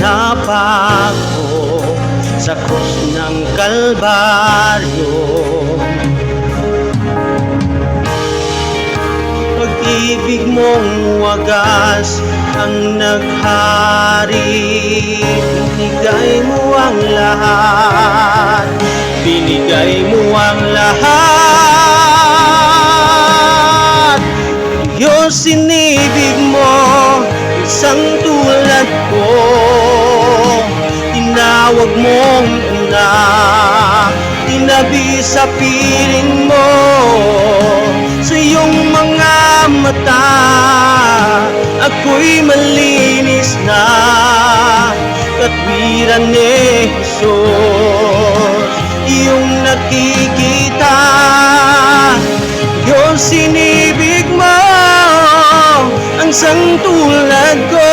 napako sa krus ng Kalbaryo. Pag-ibig mong wagas ang naghari, binigay mo ang lahat, binigay mo ang lahat. Diyos, sinibig mo isang tulad ko, tinawag mong anak, tinabi sa piling mo. Sa iyong mga mata ako'y malinis na, katwiran ni Jesus iyong nakikita. Diyos, sinibig mo ang isang tulad ko,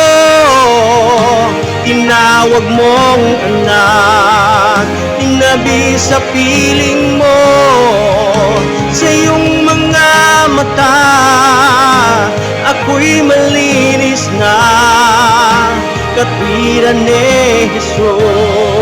tinawag mong anak, tinabi sa piling mo. Sa iyong mga mata ako'y malinis na, katwiran ni Jesus